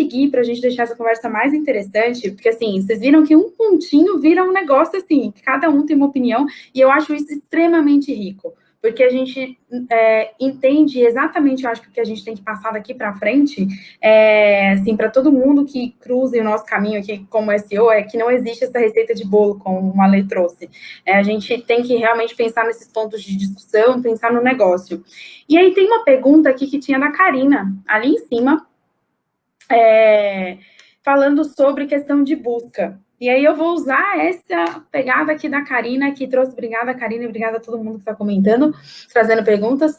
seguir, para a gente deixar essa conversa mais interessante, porque, assim, vocês viram que um pontinho vira um negócio, assim, que cada um tem uma opinião, e eu acho isso extremamente rico, porque a gente entende exatamente, eu acho que o que a gente tem que passar daqui para frente, assim, para todo mundo que cruze o nosso caminho aqui como SEO, é que não existe essa receita de bolo, como o Malê trouxe. A gente tem que realmente pensar nesses pontos de discussão, pensar no negócio. E aí tem uma pergunta aqui que tinha da Karina, ali em cima, falando sobre questão de busca. E aí eu vou usar essa pegada aqui da Karina, que trouxe, obrigada, Karina, e obrigada a todo mundo que está comentando, trazendo perguntas,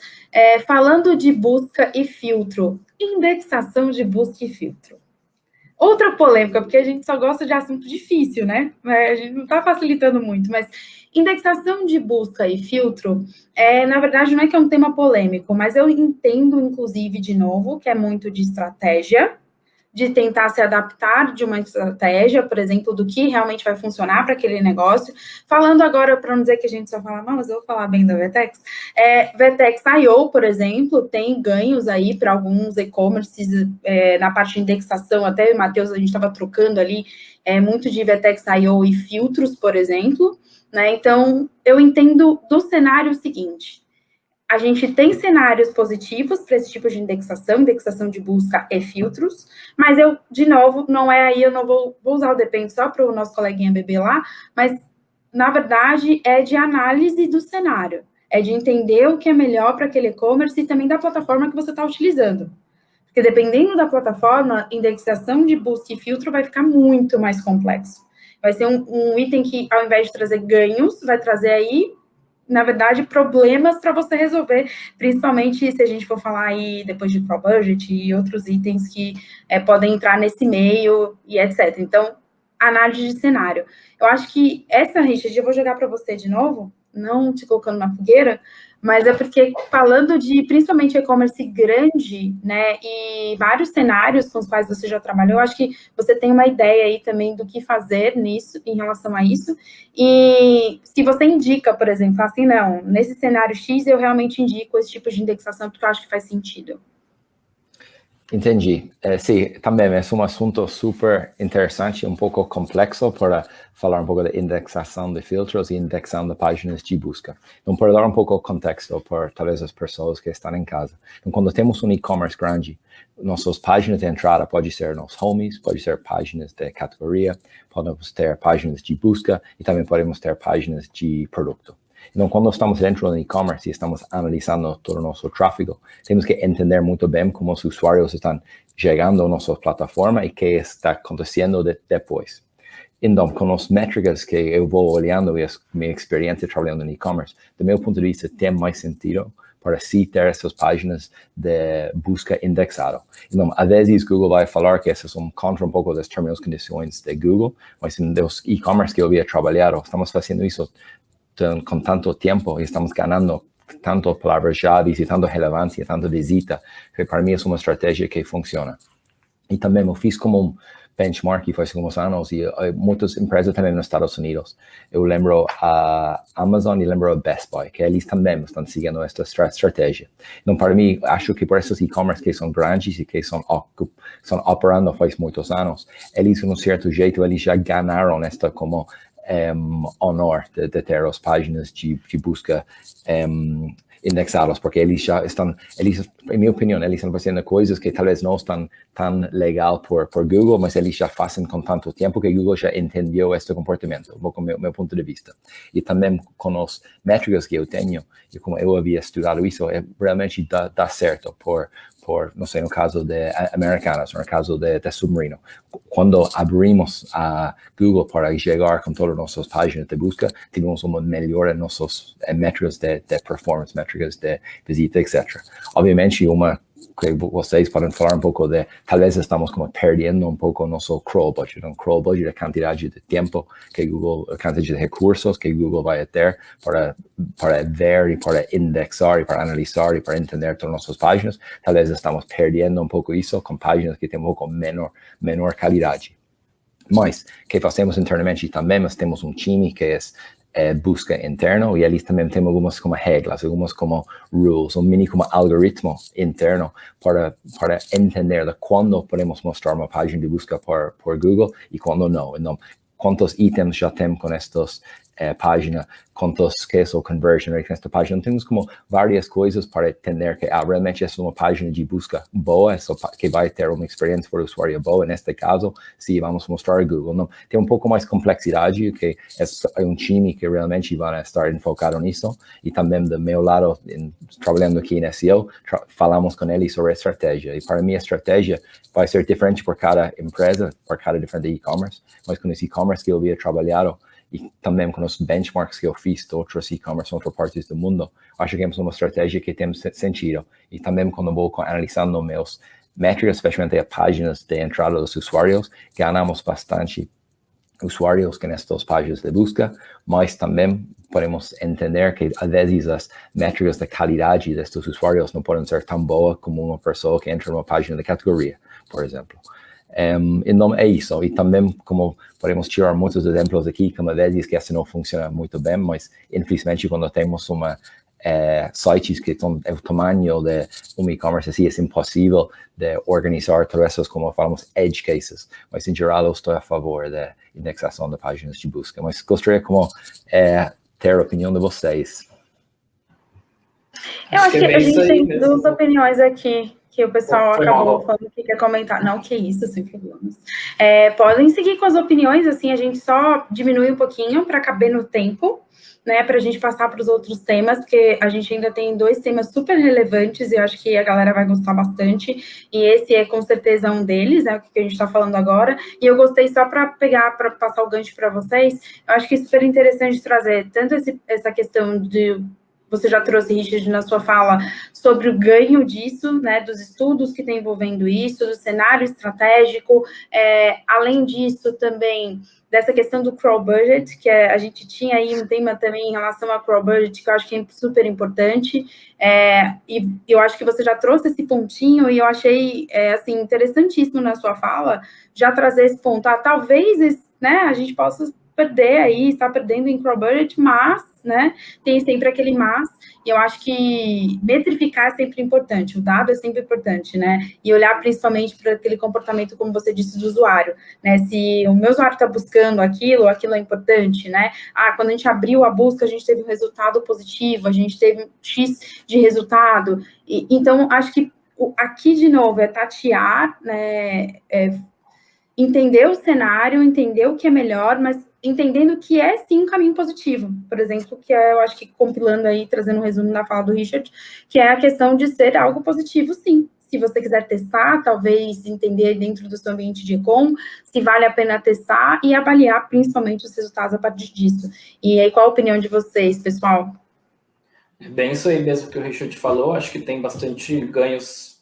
falando de busca e filtro, indexação de busca e filtro. Outra polêmica, porque a gente só gosta de assunto difícil, né? A gente não está facilitando muito, mas indexação de busca e filtro, na verdade, não é que é um tema polêmico, mas eu entendo, inclusive, de novo, que é muito de estratégia, de tentar se adaptar de uma estratégia, por exemplo, do que realmente vai funcionar para aquele negócio. Falando agora, para não dizer que a gente só fala mal, mas eu vou falar bem da Vertex. Vertex.io, por exemplo, tem ganhos aí para alguns e-commerces na parte de indexação. Até, Matheus, a gente estava trocando ali muito de Vertex.io e filtros, por exemplo. Né? Então, eu entendo do cenário seguinte. A gente tem cenários positivos para esse tipo de indexação de busca e filtros, mas eu, de novo, não é aí, eu não vou usar o depende só para o nosso coleguinha bebê lá, mas, na verdade, é de análise do cenário, é de entender o que é melhor para aquele e-commerce e também da plataforma que você está utilizando. Porque dependendo da plataforma, indexação de busca e filtro vai ficar muito mais complexo. Vai ser um item que, ao invés de trazer ganhos, vai trazer aí, na verdade, problemas para você resolver, principalmente se a gente for falar aí depois de Pro Budget e outros itens que podem entrar nesse meio e etc. Então, análise de cenário. Eu acho que essa, Richard, eu vou jogar para você de novo, não te colocando na fogueira, mas é porque falando de, principalmente, e-commerce grande, né, e vários cenários com os quais você já trabalhou, acho que você tem uma ideia aí também do que fazer nisso, em relação a isso, e se você indica, por exemplo, assim, não, nesse cenário X eu realmente indico esse tipo de indexação porque eu acho que faz sentido. Entendi. Sim, também é um assunto super interessante, um pouco complexo para falar um pouco da indexação de filtros e indexação de páginas de busca. Então, para dar um pouco de contexto para talvez as pessoas que estão em casa. Então, quando temos um e-commerce grande, nossas páginas de entrada podem ser nos homes, pode ser páginas de categoria, podemos ter páginas de busca e também podemos ter páginas de produto. Então, quando estamos dentro do e-commerce e estamos analisando todo o nosso tráfego, temos que entender muito bem como os usuários estão chegando à nossa plataforma e o que está acontecendo depois. Então, com as métricas que eu vou olhando e a minha experiência trabalhando no e-commerce, do meu ponto de vista, tem mais sentido para sim ter essas páginas de busca indexado. Então, às vezes, Google vai falar que essas são contra um pouco das termos e condições de Google, mas nos e-commerce que eu havia trabalhado, estamos fazendo isso com tanto tempo e estamos ganhando tanto palavras-chave e tanto relevância, tanto visita, que para mim é uma estratégia que funciona. E também eu fiz como um benchmark faz alguns anos e muitas empresas também nos Estados Unidos. Eu lembro a Amazon e lembro a Best Buy, que eles também estão seguindo esta estratégia. Então, para mim, acho que por esses e-commerce que são grandes e que estão operando faz muitos anos, eles, de um certo jeito, eles já ganharam esta como honor de ter as páginas de busca indexadas, porque eles já estão, em minha opinião, eles estão fazendo coisas que talvez não estão tão legal por Google, mas eles já fazem com tanto tempo que Google já entendeu este comportamento, com meu ponto de vista. E também com as métricas que eu tenho, e como eu havia estudado isso, realmente dá certo por, não sei, no caso de Americanas, no caso de Submarino. Quando abrimos a Google para chegar com todas as nossas páginas de busca, tivemos uma melhora em nossas métricas de performance, métricas de visita, etc. Obviamente, uma que vocês podem falar um pouco de, talvez estamos como perdendo um pouco o nosso crawl budget. Um crawl budget é a quantidade de tempo que Google, a quantidade de recursos que Google vai ter para ver e para indexar e para analisar e para entender todas as nossas páginas. Talvez estamos perdendo um pouco isso com páginas que têm um pouco menor qualidade. Mas, que fazemos internamente também, nós temos um time que é busca interno, e eles também têm algumas como regras, algumas como rules, um mini como algoritmo interno para entender quando podemos mostrar uma página de busca por Google e quando não. Então, quantos itens já temos com estas páginas, quantos que é o conversion rate nesta página. Temos como várias coisas para entender que realmente essa é uma página de busca boa, que vai ter uma experiência para o usuário boa. Neste caso, se vamos mostrar Google. Não, tem um pouco mais complexidade, que é um time que realmente vai estar enfocado nisso. E também do meu lado, trabalhando aqui na SEO, falamos com eles sobre a estratégia. E para mim, a estratégia vai ser diferente por cada empresa, por cada diferente e-commerce. Mas com esse e-commerce que eu havia trabalhado, e também com os benchmarks que eu fiz de outros e-commerce, outras partes do mundo, acho que é uma estratégia que tem sentido. E também quando vou analisando meus métricas, especialmente as páginas de entrada dos usuários, ganhamos bastante usuários que nestas páginas de busca, mas também podemos entender que às vezes as métricas de qualidade destes usuários não podem ser tão boas como uma pessoa que entra numa página de categoria, por exemplo. Então é isso, e também como podemos tirar muitos exemplos aqui, como às vezes que assim não funciona muito bem, mas infelizmente quando temos sites que são o tamanho de um e-commerce assim, é impossível de organizar todas essas, como falamos, edge cases, mas em geral eu estou a favor da indexação de páginas de busca, mas gostaria como ter a opinião de vocês. Eu acho que a gente tem duas opiniões aqui, que o pessoal acabou falando que quer comentar. Não, que isso, sem problemas. Podem seguir com as opiniões, assim, a gente só diminui um pouquinho para caber no tempo, né, para a gente passar para os outros temas, porque a gente ainda tem 2 temas super relevantes, e eu acho que a galera vai gostar bastante, e esse é com certeza um deles, né, o que a gente está falando agora, e eu gostei só para passar o gancho para vocês, eu acho que é super interessante trazer tanto essa questão de... Você já trouxe, Richard, na sua fala, sobre o ganho disso, né, dos estudos que tem envolvendo isso, do cenário estratégico, além disso também dessa questão do crawl budget, que a gente tinha aí um tema também em relação ao crawl budget, que eu acho que é super importante, e eu acho que você já trouxe esse pontinho, e eu achei, assim, interessantíssimo na sua fala, já trazer esse ponto, talvez, né, a gente possa perder aí, está perdendo em crawl budget, mas, né, tem sempre aquele mas, e eu acho que metrificar é sempre importante, o dado é sempre importante, né, e olhar principalmente para aquele comportamento, como você disse, do usuário, né, se o meu usuário está buscando aquilo é importante, né, quando a gente abriu a busca, a gente teve um resultado positivo, a gente teve um X de resultado, então, acho que aqui, de novo, é tatear, né, entender o cenário, entender o que é melhor, mas entendendo que é, sim, um caminho positivo. Por exemplo, que eu acho que compilando aí, trazendo um resumo da fala do Richard, que é a questão de ser algo positivo, sim. Se você quiser testar, talvez entender dentro do seu ambiente de e-com, se vale a pena testar e avaliar principalmente os resultados a partir disso. E aí, qual a opinião de vocês, pessoal? É bem isso aí mesmo que o Richard falou, acho que tem bastante ganhos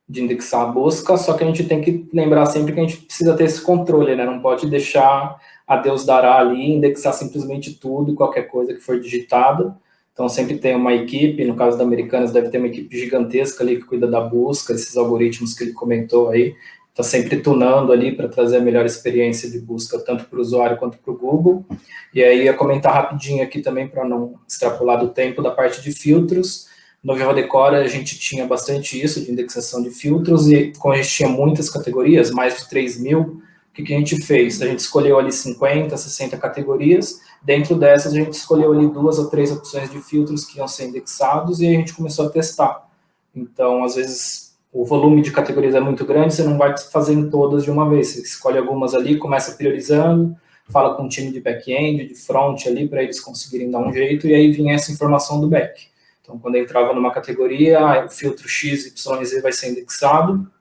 de indexar a busca, só que a gente tem que lembrar sempre que a gente precisa ter esse controle, né? Não pode deixar a Deus dará ali, indexar simplesmente tudo e qualquer coisa que for digitada. Então, sempre tem uma equipe, no caso da Americanas, deve ter uma equipe gigantesca ali que cuida da busca, esses algoritmos que ele comentou aí, está sempre tunando ali para trazer a melhor experiência de busca, tanto para o usuário quanto para o Google. E aí, ia comentar rapidinho aqui também, para não extrapolar do tempo, da parte de filtros. No Viva Decora, a gente tinha bastante isso, de indexação de filtros, e como a gente tinha muitas categorias, mais de 3.000, o que a gente fez? A gente escolheu ali 50, 60 categorias, dentro dessas a gente escolheu ali 2 ou 3 opções de filtros que iam ser indexados, e a gente começou a testar. Então, às vezes, o volume de categorias é muito grande, você não vai fazer em todas de uma vez, você escolhe algumas ali, começa priorizando, fala com o time de back-end, de front ali, para eles conseguirem dar um jeito, e aí vinha essa informação do back. Então, quando eu entrava numa categoria, o filtro X, Y, Z vai ser indexado,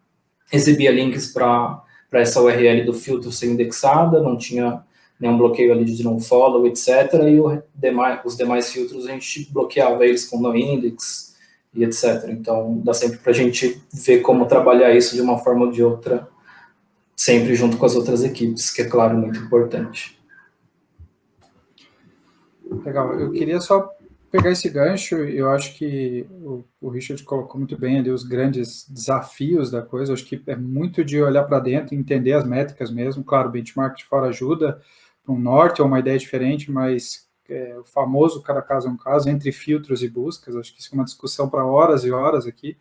exibia links para essa URL do filtro ser indexada, não tinha nenhum bloqueio ali de nofollow, etc. E os demais filtros a gente bloqueava eles com noindex e etc. Então, dá sempre para a gente ver como trabalhar isso de uma forma ou de outra, sempre junto com as outras equipes, que é, claro, muito importante. Legal. Eu queria só Pegar esse gancho, eu acho que o Richard colocou muito bem ali os grandes desafios da coisa. Eu acho que é muito de olhar para dentro e entender as métricas mesmo. Claro, o benchmark de fora ajuda para um norte, é uma ideia diferente, mas o famoso cada caso é um caso, entre filtros e buscas. Acho que isso é uma discussão para horas e horas aqui.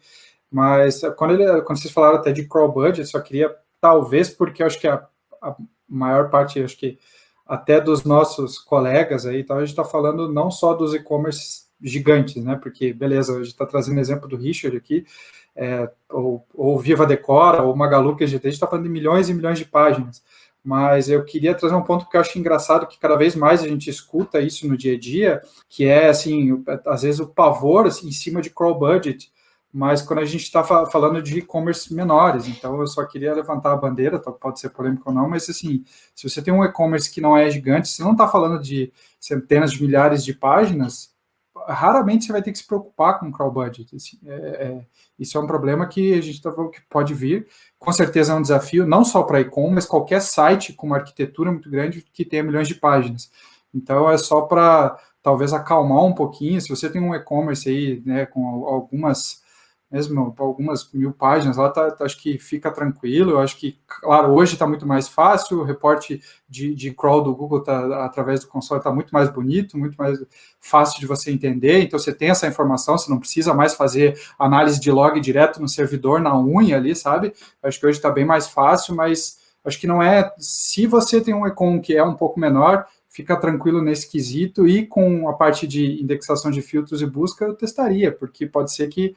Mas quando vocês falaram até de crawl budget, só queria, talvez, porque eu acho que a maior parte, acho que até dos nossos colegas aí, então a gente está falando não só dos e-commerce gigantes, né? Porque, beleza, a gente está trazendo o exemplo do Richard aqui, ou Viva Decora, ou Magalu, que a gente está falando de milhões e milhões de páginas. Mas eu queria trazer um ponto que eu acho engraçado, que cada vez mais a gente escuta isso no dia a dia, que é, assim, às vezes o pavor assim, em cima de crawl budget, mas quando a gente está falando de e-commerce menores, então eu só queria levantar a bandeira, pode ser polêmico ou não, mas assim, se você tem um e-commerce que não é gigante, você não está falando de centenas de milhares de páginas, raramente você vai ter que se preocupar com crawl budget. Assim, isso é um problema que a gente está falando que pode vir, com certeza é um desafio, não só para e-commerce, mas qualquer site com uma arquitetura muito grande que tenha milhões de páginas. Então é só para talvez acalmar um pouquinho, se você tem um e-commerce aí, né, com algumas mil páginas lá, acho que fica tranquilo. Eu acho que, claro, hoje está muito mais fácil, o reporte de crawl do Google através do console está muito mais bonito, muito mais fácil de você entender, então você tem essa informação, você não precisa mais fazer análise de log direto no servidor, na unha ali, sabe? Acho que hoje está bem mais fácil, mas acho que não é... Se você tem um e-com que é um pouco menor, fica tranquilo nesse quesito, e com a parte de indexação de filtros e busca, eu testaria, porque pode ser que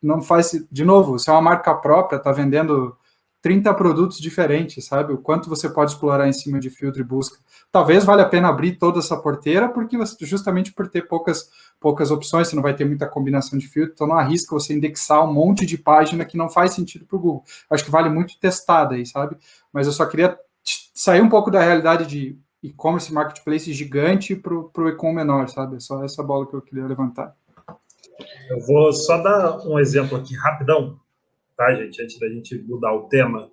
não faz, de novo, se é uma marca própria, está vendendo 30 produtos diferentes, sabe? O quanto você pode explorar em cima de filtro e busca. Talvez valha a pena abrir toda essa porteira, porque justamente por ter poucas opções, você não vai ter muita combinação de filtro, então não arrisca você indexar um monte de página que não faz sentido para o Google. Acho que vale muito testar daí, sabe? Mas eu só queria sair um pouco da realidade de e-commerce marketplace gigante para o e-com menor, sabe? É só essa bola que eu queria levantar. Eu vou só dar um exemplo aqui rapidão, tá, gente? Antes da gente mudar o tema,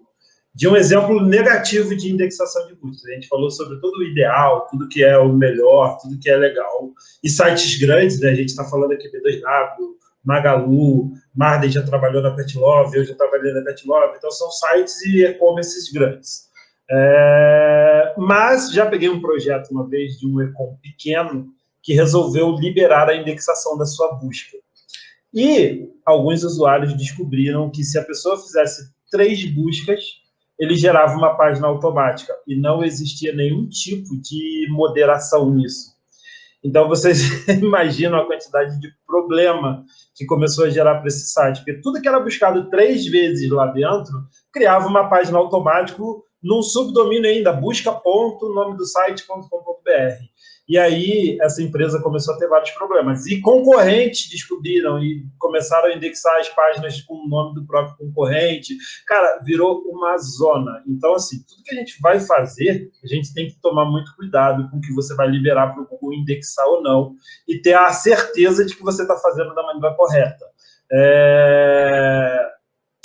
de um exemplo negativo de indexação de busca. A gente falou sobre todo o ideal, tudo que é o melhor, tudo que é legal. E sites grandes, né? A gente está falando aqui B2W, Magalu, Marden já trabalhou na Petlove, eu já trabalhei na Petlove, então são sites e e-commerces grandes. Mas já peguei um projeto uma vez de um e-com pequeno que resolveu liberar a indexação da sua busca. E alguns usuários descobriram que se a pessoa fizesse 3 buscas, ele gerava uma página automática e não existia nenhum tipo de moderação nisso. Então, vocês imaginam a quantidade de problema que começou a gerar para esse site, porque tudo que era buscado 3 vezes lá dentro criava uma página automática num subdomínio ainda, busca.nome do site.com.br. E aí, essa empresa começou a ter vários problemas. E concorrentes descobriram e começaram a indexar as páginas com o nome do próprio concorrente. Cara, virou uma zona. Então, assim, tudo que a gente vai fazer, a gente tem que tomar muito cuidado com o que você vai liberar para o Google indexar ou não, e ter a certeza de que você está fazendo da maneira correta.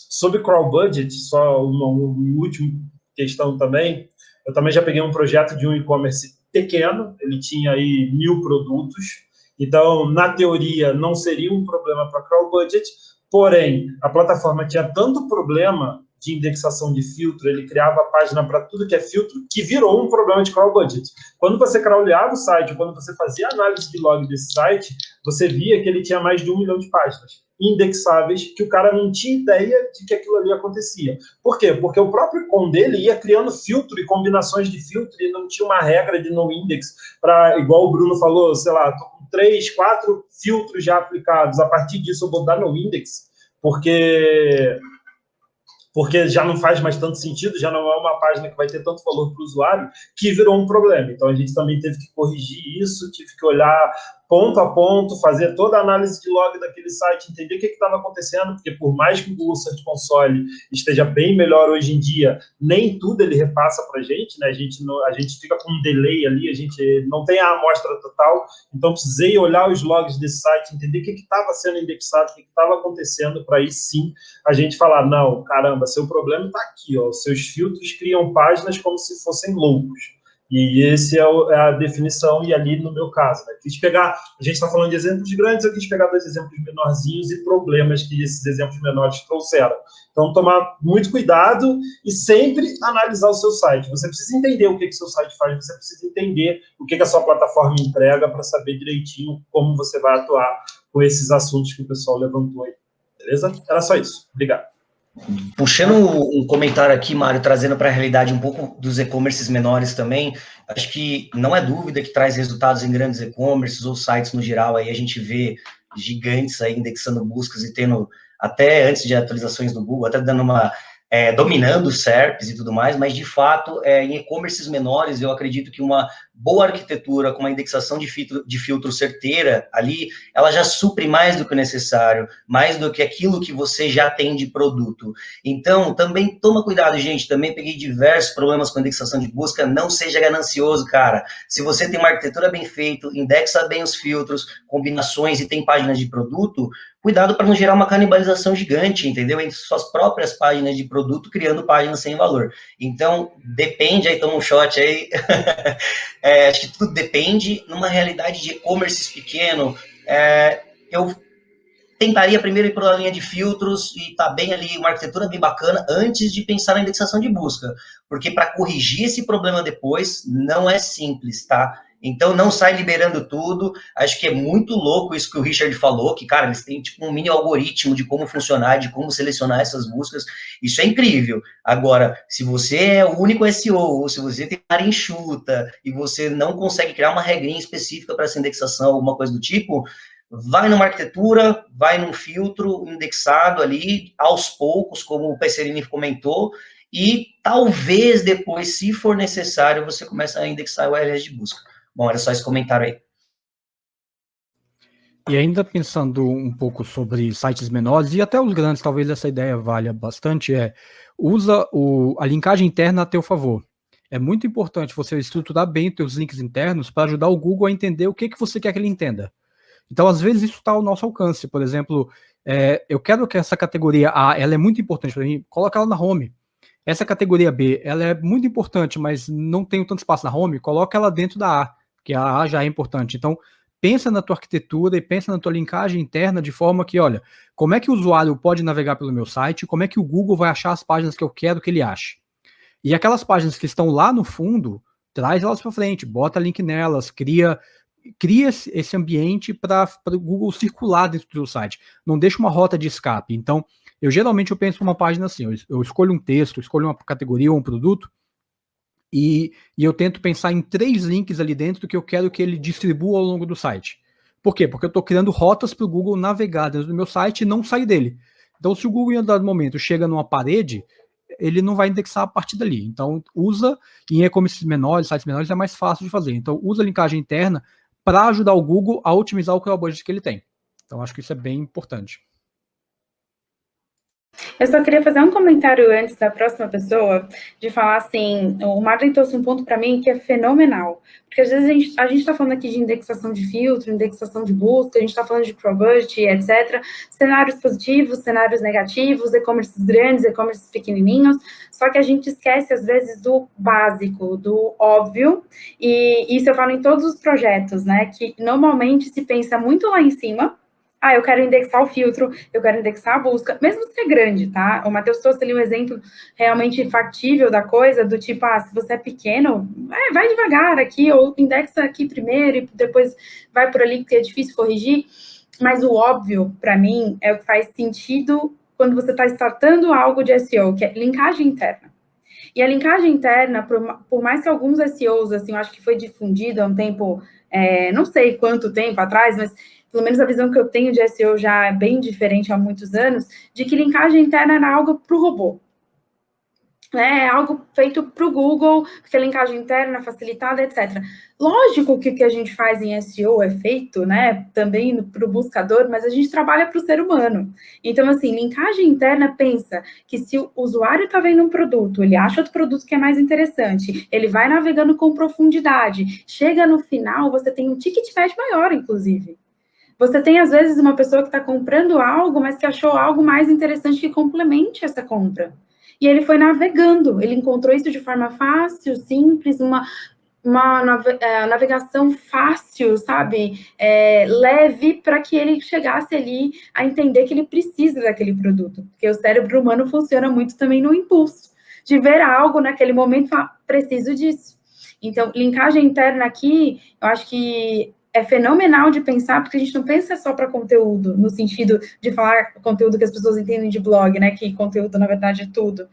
Sobre crawl budget, só uma última questão também. Eu também já peguei um projeto de um e-commerce pequeno, ele tinha aí 1000 produtos, então, na teoria, não seria um problema para crawl budget, porém, a plataforma tinha tanto problema de indexação de filtro, ele criava a página para tudo que é filtro, que virou um problema de crawl budget. Quando você crawleava o site, quando você fazia análise de log desse site, você via que ele tinha mais de 1 milhão de páginas indexáveis, que o cara não tinha ideia de que aquilo ali acontecia. Por quê? Porque o próprio e-com dele ia criando filtro e combinações de filtro e não tinha uma regra de no index para, igual o Bruno falou, sei lá, tô com 3, 4 filtros já aplicados, a partir disso eu vou dar no index, porque já não faz mais tanto sentido, já não é uma página que vai ter tanto valor para o usuário, que virou um problema. Então, a gente também teve que corrigir isso, tive que olhar ponto a ponto, fazer toda a análise de log daquele site, entender o que estava acontecendo, porque por mais que o Google Search Console esteja bem melhor hoje em dia, nem tudo ele repassa para a gente, né? A gente fica com um delay ali, a gente não tem a amostra total, então precisei olhar os logs desse site, entender o que estava sendo indexado, o que estava acontecendo, para aí sim a gente falar, não, caramba, seu problema está aqui, ó, seus filtros criam páginas como se fossem loucos. E esse é a definição, e ali no meu caso, né? A gente está falando de exemplos grandes, eu quis pegar 2 exemplos menorzinhos e problemas que esses exemplos menores trouxeram. Então, tomar muito cuidado e sempre analisar o seu site. Você precisa entender o que o seu site faz, você precisa entender o que a sua plataforma entrega para saber direitinho como você vai atuar com esses assuntos que o pessoal levantou aí. Beleza? Era só isso. Obrigado. Puxando um comentário aqui, Mário, trazendo para a realidade um pouco dos e-commerces menores também, acho que não é dúvida que traz resultados em grandes e-commerces ou sites no geral, aí a gente vê gigantes aí indexando buscas e tendo, até antes de atualizações do Google, até dando dominando os SERPs e tudo mais, mas de fato, em e-commerces menores, eu acredito que uma boa arquitetura com uma indexação de filtro certeira ali, ela já supre mais do que o necessário, mais do que aquilo que você já tem de produto. Então, também toma cuidado, gente, também peguei diversos problemas com indexação de busca, não seja ganancioso, cara. Se você tem uma arquitetura bem feita, indexa bem os filtros, combinações e tem páginas de produto, cuidado para não gerar uma canibalização gigante, entendeu? Entre suas próprias páginas de produto, criando páginas sem valor. Então, depende, aí toma um shot aí, acho que tudo depende. Numa realidade de e-commerce pequeno, eu tentaria primeiro ir para a linha de filtros e tá bem ali, uma arquitetura bem bacana, antes de pensar na indexação de busca, porque para corrigir esse problema depois, não é simples, tá? Então, não sai liberando tudo. Acho que é muito louco isso que o Richard falou, que, cara, eles têm tipo um mini algoritmo de como funcionar, de como selecionar essas buscas. Isso é incrível. Agora, se você é o único SEO, ou se você tem área enxuta, e você não consegue criar uma regrinha específica para essa indexação, alguma coisa do tipo, vai numa arquitetura, vai num filtro indexado ali, aos poucos, como o Pesserini comentou, e talvez depois, se for necessário, você comece a indexar o URLs de busca. Bom, era só esse comentário aí. E ainda pensando um pouco sobre sites menores, e até os grandes, talvez essa ideia valha bastante, usa a linkagem interna a teu favor. É muito importante você estruturar bem os teus links internos para ajudar o Google a entender o que você quer que ele entenda. Então, às vezes, isso está ao nosso alcance. Por exemplo, eu quero que essa categoria A, ela é muito importante para mim, coloca ela na home. Essa categoria B, ela é muito importante, mas não tem tanto espaço na home, coloca ela dentro da A, que a A já é importante. Então, pensa na tua arquitetura e pensa na tua linkagem interna de forma que, olha, como é que o usuário pode navegar pelo meu site, como é que o Google vai achar as páginas que eu quero que ele ache. E aquelas páginas que estão lá no fundo, traz elas para frente, bota link nelas, cria esse ambiente para o Google circular dentro do site. Não deixa uma rota de escape. Então, eu geralmente penso numa página assim, eu escolho um texto, escolho uma categoria ou um produto, e eu tento pensar em 3 links ali dentro que eu quero que ele distribua ao longo do site. Por quê? Porque eu estou criando rotas para o Google navegar dentro do meu site e não sair dele. Então, se o Google em um dado momento chega numa parede, ele não vai indexar a partir dali. Então, usa, em e-commerce menores, sites menores, é mais fácil de fazer. Então, usa a linkagem interna para ajudar o Google a otimizar o crawl budget que ele tem. Então, acho que isso é bem importante. Eu só queria fazer um comentário antes da próxima pessoa, de falar assim, o Marlon trouxe um ponto para mim que é fenomenal, porque às vezes a gente está falando aqui de indexação de filtro, indexação de busca, a gente está falando de crawl budget, etc., cenários positivos, cenários negativos, e-commerces grandes, e-commerces pequenininhos, só que a gente esquece às vezes do básico, do óbvio, e isso eu falo em todos os projetos, né, que normalmente se pensa muito lá em cima. Eu quero indexar o filtro, eu quero indexar a busca, mesmo se é grande, tá? O Matheus trouxe ali um exemplo realmente factível da coisa, do tipo, se você é pequeno, vai devagar aqui, ou indexa aqui primeiro e depois vai por ali, porque é difícil corrigir. Mas o óbvio, para mim, é o que faz sentido quando você está startando algo de SEO, que é linkagem interna. E a linkagem interna, por mais que alguns SEOs, assim, eu acho que foi difundido há um tempo, não sei quanto tempo atrás, mas pelo menos a visão que eu tenho de SEO já é bem diferente há muitos anos, de que linkagem interna era algo para o robô. É algo feito para o Google, porque a linkagem interna facilitada, etc. Lógico que o que a gente faz em SEO é feito, né, também para o buscador, mas a gente trabalha para o ser humano. Então, assim, linkagem interna pensa que se o usuário está vendo um produto, ele acha outro produto que é mais interessante, ele vai navegando com profundidade, chega no final, você tem um ticket médio maior, inclusive. Você tem, às vezes, uma pessoa que está comprando algo, mas que achou algo mais interessante que complemente essa compra. E ele foi navegando, ele encontrou isso de forma fácil, simples, navegação fácil, sabe? Leve, para que ele chegasse ali a entender que ele precisa daquele produto. Porque o cérebro humano funciona muito também no impulso, de ver algo naquele momento e falar, preciso disso. Então, linkagem interna aqui, eu acho que é fenomenal de pensar, porque a gente não pensa só para conteúdo, no sentido de falar conteúdo que as pessoas entendem de blog, né? Que conteúdo, na verdade, é tudo.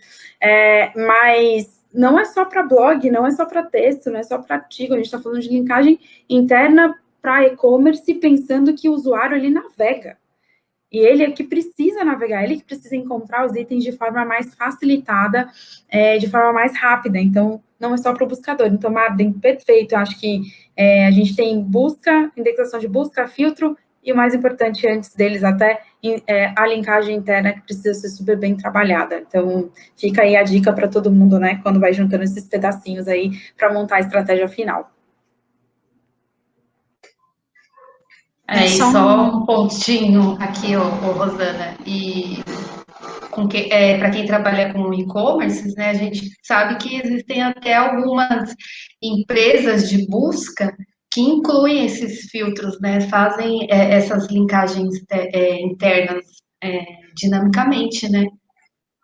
Mas não é só para blog, não é só para texto, não é só para artigo, a gente está falando de linkagem interna para e-commerce, pensando que o usuário, ele navega. E ele é que precisa navegar, ele que precisa encontrar os itens de forma mais facilitada, de forma mais rápida. Então, não é só para o buscador. Então, Marden, perfeito. Eu acho que a gente tem busca, indexação de busca, filtro, e o mais importante antes deles até, a linkagem interna, que precisa ser super bem trabalhada. Então, fica aí a dica para todo mundo, né, quando vai juntando esses pedacinhos aí para montar a estratégia final. E só um pontinho aqui, Rosana, e para quem trabalha com e-commerce, né, a gente sabe que existem até algumas empresas de busca que incluem esses filtros, né, fazem essas linkagens internas dinamicamente, né?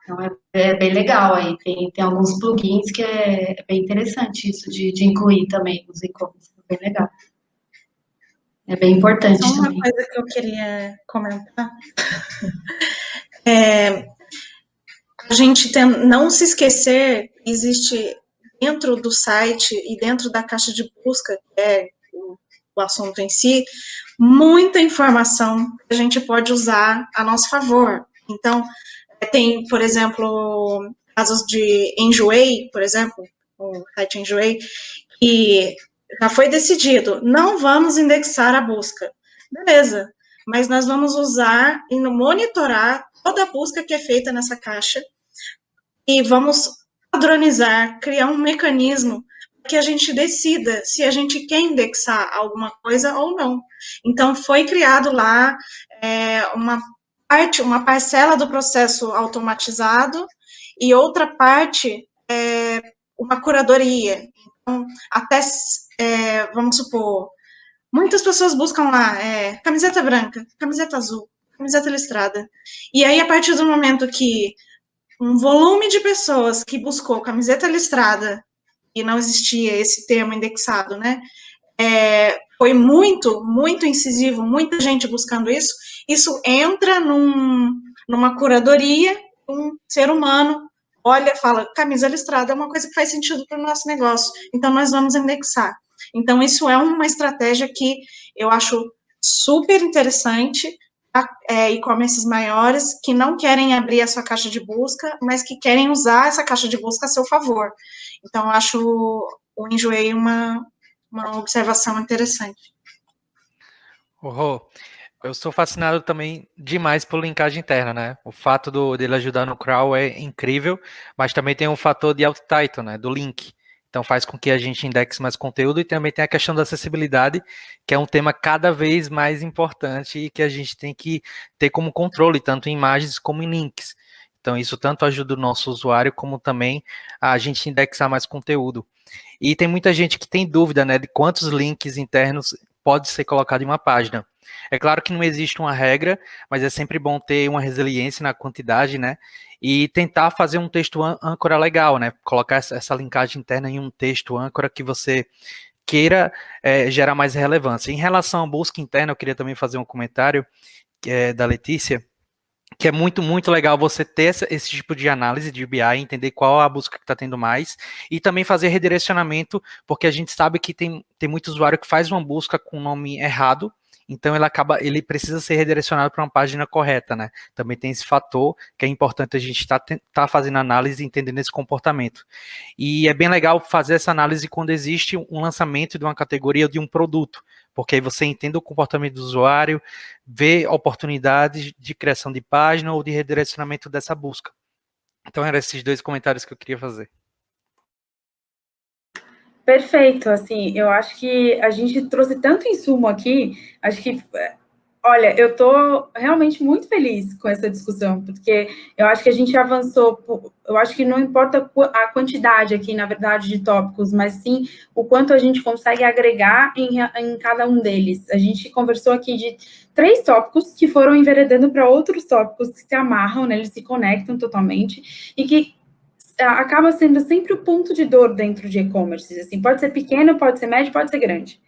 Então é bem legal aí, tem alguns plugins que é bem interessante isso de incluir também os e-commerce, bem legal. É bem importante Só uma também. coisa que eu queria comentar. A gente não se esquecer, existe dentro do site e dentro da caixa de busca, que é o assunto em si, muita informação que a gente pode usar a nosso favor. Então, tem, por exemplo, casos de Enjoei, por exemplo, o site Enjoei, que já foi decidido, não vamos indexar a busca. Beleza, mas nós vamos usar e monitorar toda a busca que é feita nessa caixa e vamos padronizar, criar um mecanismo que a gente decida se a gente quer indexar alguma coisa ou não. Então, foi criado lá uma parcela do processo automatizado e outra parte uma curadoria. Então, até, vamos supor, muitas pessoas buscam lá camiseta branca, camiseta azul, camiseta listrada. E aí, a partir do momento que um volume de pessoas que buscou camiseta listrada, e não existia esse termo indexado, né? Foi muito, muito incisivo, muita gente buscando isso. Isso entra numa curadoria, um ser humano olha, fala, camisa listrada é uma coisa que faz sentido para o nosso negócio, então nós vamos indexar. Então, isso é uma estratégia que eu acho super interessante, e-commerces maiores que não querem abrir a sua caixa de busca, mas que querem usar essa caixa de busca a seu favor. Então, eu acho o Enjoei uma observação interessante. Eu sou fascinado também demais por linkagem interna, né? O fato dele ajudar no crawl é incrível, mas também tem um fator de alt title, né? Do link. Então faz com que a gente indexe mais conteúdo e também tem a questão da acessibilidade, que é um tema cada vez mais importante e que a gente tem que ter como controle, tanto em imagens como em links. Então isso tanto ajuda o nosso usuário, como também a gente indexar mais conteúdo. E tem muita gente que tem dúvida, né, de quantos links internos pode ser colocado em uma página. É claro que não existe uma regra, mas é sempre bom ter uma resiliência na quantidade, né? E tentar fazer um texto âncora legal, né? Colocar essa linkagem interna em um texto âncora que você queira gerar mais relevância. Em relação à busca interna, eu queria também fazer um comentário da Letícia, que é muito, muito legal você ter esse tipo de análise de BI, entender qual a busca que está tendo mais, e também fazer redirecionamento, porque a gente sabe que tem muito usuário que faz uma busca com o nome errado, então ele precisa ser redirecionado para uma página correta, né? Também tem esse fator que é importante a gente estar fazendo análise e entendendo esse comportamento. E é bem legal fazer essa análise quando existe um lançamento de uma categoria ou de um produto, porque aí você entende o comportamento do usuário, vê oportunidades de criação de página ou de redirecionamento dessa busca. Então, eram esses dois comentários que eu queria fazer. Perfeito, assim, eu acho que a gente trouxe tanto insumo aqui, acho que, Olha, eu estou realmente muito feliz com essa discussão, porque eu acho que a gente avançou, eu acho que não importa a quantidade aqui, na verdade, de tópicos, mas sim o quanto a gente consegue agregar em cada um deles. A gente conversou aqui de 3 tópicos que foram enveredando para outros tópicos que se amarram, né, eles se conectam totalmente, e que acaba sendo sempre o ponto de dor dentro de e-commerce, assim, pode ser pequeno, pode ser médio, pode ser grande.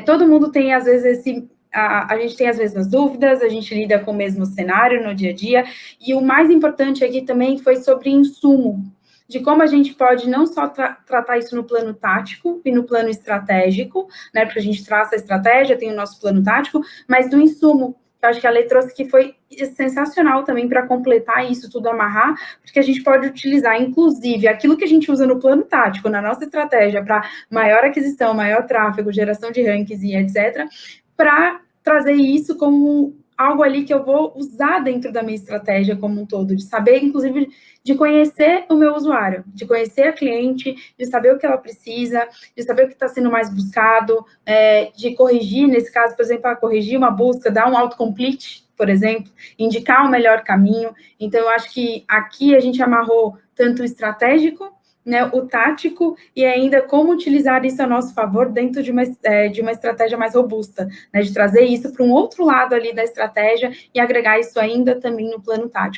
Todo mundo tem, às vezes, a gente tem as mesmas dúvidas, a gente lida com o mesmo cenário no dia a dia, e o mais importante aqui também foi sobre insumo, de como a gente pode não só tratar isso no plano tático e no plano estratégico, né, porque a gente traça a estratégia, tem o nosso plano tático, mas do insumo. Eu acho que a Lê trouxe que foi sensacional também para completar isso tudo, amarrar, porque a gente pode utilizar, inclusive, aquilo que a gente usa no plano tático, na nossa estratégia, para maior aquisição, maior tráfego, geração de rankings e etc., para trazer isso como algo ali que eu vou usar dentro da minha estratégia como um todo, de saber, inclusive, de conhecer o meu usuário, de conhecer a cliente, de saber o que ela precisa, de saber o que está sendo mais buscado, de corrigir, nesse caso, por exemplo, corrigir uma busca, dar um autocomplete, por exemplo, indicar o melhor caminho. Então, eu acho que aqui a gente amarrou tanto o estratégico, né, o tático, e ainda como utilizar isso a nosso favor dentro de uma estratégia mais robusta, né, de trazer isso para um outro lado ali da estratégia e agregar isso ainda também no plano tático.